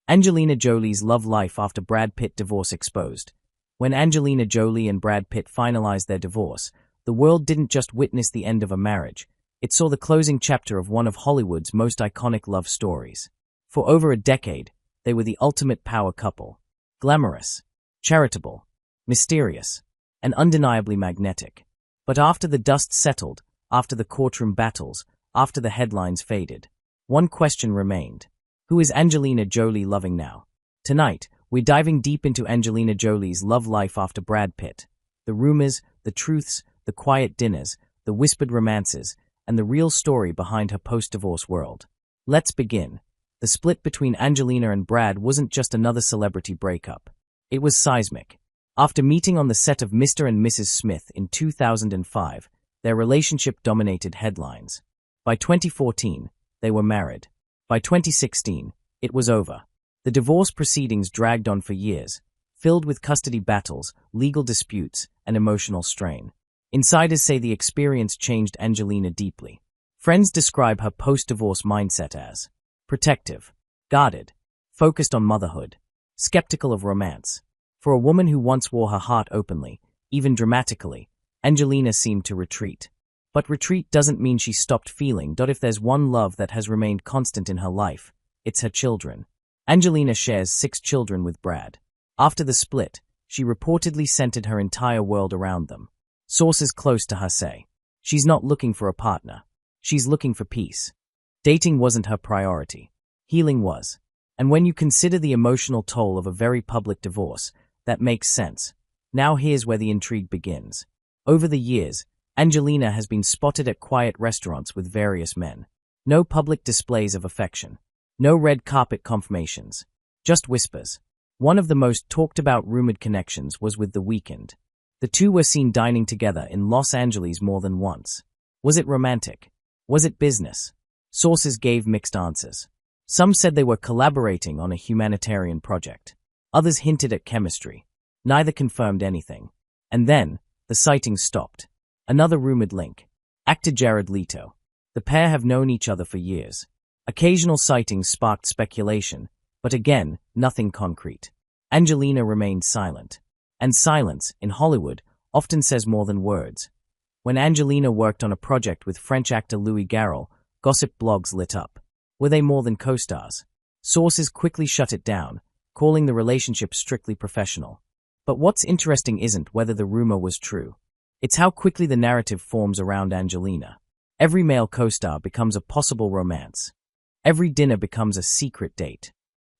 Angelina Jolie's love life after Brad Pitt divorce exposed. When Angelina Jolie and Brad Pitt finalized their divorce, the world didn't just witness the end of a marriage, it saw the closing chapter of one of Hollywood's most iconic love stories. For over a decade, they were the ultimate power couple. Glamorous, charitable, mysterious, and undeniably magnetic. But after the dust settled, after the courtroom battles, after the headlines faded, one question remained. Who is Angelina Jolie loving now? Tonight, we're diving deep into Angelina Jolie's love life after Brad Pitt. The rumors, the truths, the quiet dinners, the whispered romances, and the real story behind her post-divorce world. Let's begin. The split between Angelina and Brad wasn't just another celebrity breakup. It was seismic. After meeting on the set of Mr. and Mrs. Smith in 2005, their relationship dominated headlines. By 2014, they were married. By 2016, it was over. The divorce proceedings dragged on for years, filled with custody battles, legal disputes, and emotional strain. Insiders say the experience changed Angelina deeply. Friends describe her post-divorce mindset as protective, guarded, focused on motherhood, skeptical of romance. For a woman who once wore her heart openly, even dramatically, Angelina seemed to retreat. But retreat doesn't mean she stopped feeling. If there's one love that has remained constant in her life, it's her children. Angelina shares 6 children with Brad. After the split, she reportedly centered her entire world around them. Sources close to her say, she's not looking for a partner. She's looking for peace. Dating wasn't her priority. Healing was. And when you consider the emotional toll of a very public divorce, that makes sense. Now here's where the intrigue begins. Over the years, Angelina has been spotted at quiet restaurants with various men. No public displays of affection. No red carpet confirmations. Just whispers. One of the most talked about rumored connections was with The Weeknd. The two were seen dining together in Los Angeles more than once. Was it romantic? Was it business? Sources gave mixed answers. Some said they were collaborating on a humanitarian project. Others hinted at chemistry. Neither confirmed anything. And then, the sightings stopped. Another rumored link. Actor Jared Leto. The pair have known each other for years. Occasional sightings sparked speculation, but again, nothing concrete. Angelina remained silent. And silence, in Hollywood, often says more than words. When Angelina worked on a project with French actor Louis Garrel, gossip blogs lit up. Were they more than co-stars? Sources quickly shut it down, calling the relationship strictly professional. But what's interesting isn't whether the rumor was true. It's how quickly the narrative forms around Angelina. Every male co-star becomes a possible romance. Every dinner becomes a secret date.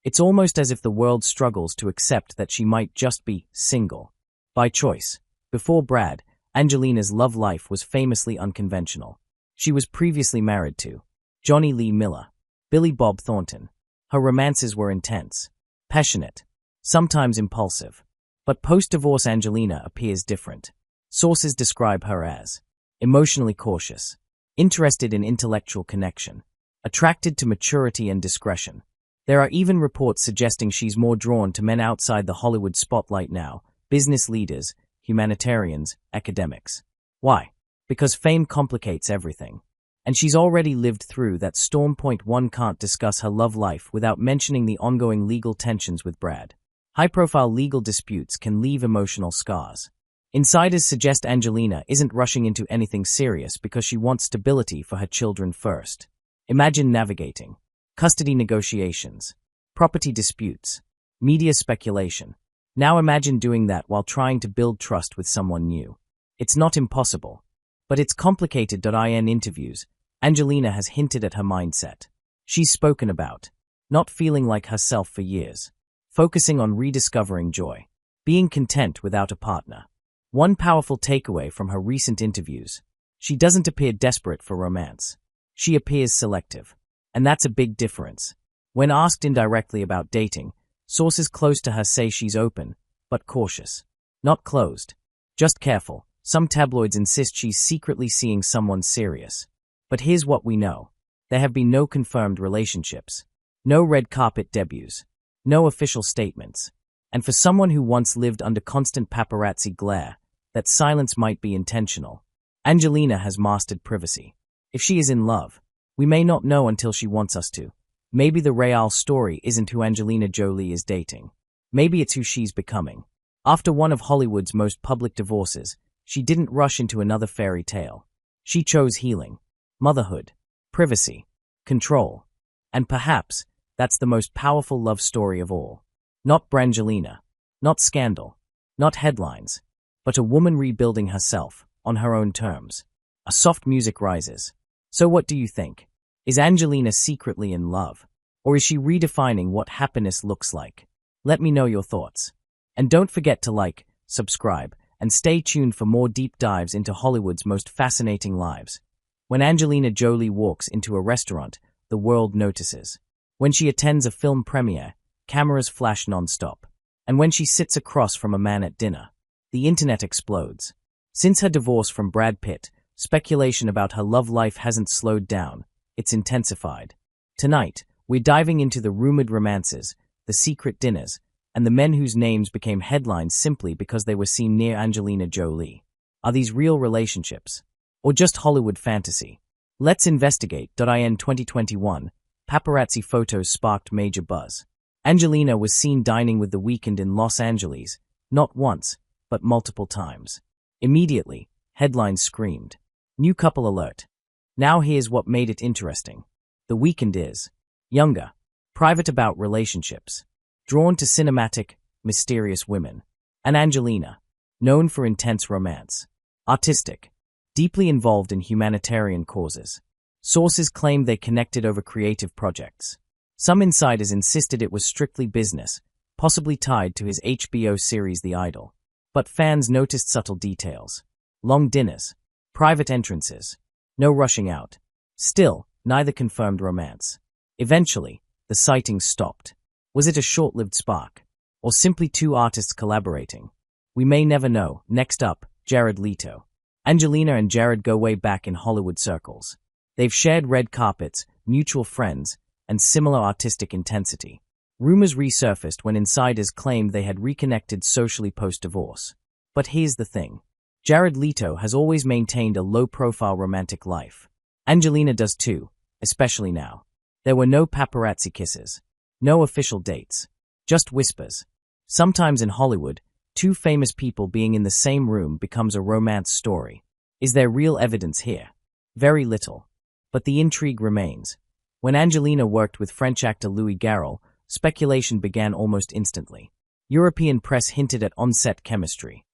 It's almost as if the world struggles to accept that she might just be single. By choice. Before Brad, Angelina's love life was famously unconventional. She was previously married to Johnny Lee Miller, Billy Bob Thornton. Her romances were intense, passionate, sometimes impulsive. But post-divorce Angelina appears different. Sources describe her as emotionally cautious, interested in intellectual connection, attracted to maturity and discretion. There are even reports suggesting she's more drawn to men outside the Hollywood spotlight now, business leaders, humanitarians, academics. Why? Because fame complicates everything. And she's already lived through that storm. One can't discuss her love life without mentioning the ongoing legal tensions with Brad. High-profile legal disputes can leave emotional scars. Insiders suggest Angelina isn't rushing into anything serious because she wants stability for her children first. Imagine navigating custody negotiations, property disputes, media speculation. Now imagine doing that while trying to build trust with someone new. It's not impossible, but it's complicated. In interviews, Angelina has hinted at her mindset. She's spoken about not feeling like herself for years, focusing on rediscovering joy, being content without a partner. One powerful takeaway from her recent interviews: she doesn't appear desperate for romance. She appears selective. And that's a big difference. When asked indirectly about dating, sources close to her say she's open, but cautious. Not closed, just careful. Some tabloids insist she's secretly seeing someone serious. But here's what we know. There have been no confirmed relationships. No red carpet debuts. No official statements. And for someone who once lived under constant paparazzi glare, that silence might be intentional. Angelina has mastered privacy. If she is in love, we may not know until she wants us to. Maybe the real story isn't who Angelina Jolie is dating. Maybe it's who she's becoming. After one of Hollywood's most public divorces, she didn't rush into another fairy tale. She chose healing, motherhood, privacy, control. And perhaps that's the most powerful love story of all. Not Brangelina, not scandal, not headlines, but a woman rebuilding herself on her own terms. A soft music rises. So what do you think? Is Angelina secretly in love? Or is she redefining what happiness looks like? Let me know your thoughts. And don't forget to like, subscribe, and stay tuned for more deep dives into Hollywood's most fascinating lives. When Angelina Jolie walks into a restaurant, the world notices. When she attends a film premiere, cameras flash non-stop. And when she sits across from a man at dinner, the internet explodes. Since her divorce from Brad Pitt, speculation about her love life hasn't slowed down, it's intensified. Tonight, we're diving into the rumored romances, the secret dinners, and the men whose names became headlines simply because they were seen near Angelina Jolie. Are these real relationships? Or just Hollywood fantasy? Let's investigate. In 2021, paparazzi photos sparked major buzz. Angelina was seen dining with The Weeknd in Los Angeles, not once, but multiple times. Immediately, headlines screamed, "New couple alert." Now here's what made it interesting. The Weeknd is younger, private about relationships, drawn to cinematic, mysterious women. And Angelina, known for intense romance, artistic, deeply involved in humanitarian causes. Sources claim they connected over creative projects. Some insiders insisted it was strictly business, possibly tied to his HBO series The Idol. But fans noticed subtle details. Long dinners, private entrances, no rushing out. Still, neither confirmed romance. Eventually, the sightings stopped. Was it a short-lived spark? Or simply two artists collaborating? We may never know. Next up, Jared Leto. Angelina and Jared go way back in Hollywood circles. They've shared red carpets, mutual friends, and similar artistic intensity. Rumors resurfaced when insiders claimed they had reconnected socially post-divorce. But here's the thing. Jared Leto has always maintained a low-profile romantic life. Angelina does too, especially now. There were no paparazzi kisses, no official dates, just whispers. Sometimes in Hollywood, two famous people being in the same room becomes a romance story. Is there real evidence here? Very little. But the intrigue remains. When Angelina worked with French actor Louis Garrel, speculation began almost instantly. European press hinted at on-set chemistry.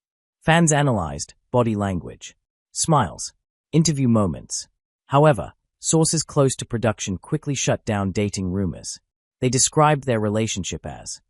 Fans analyzed body language, smiles, interview moments. However, sources close to production quickly shut down dating rumors. They described their relationship as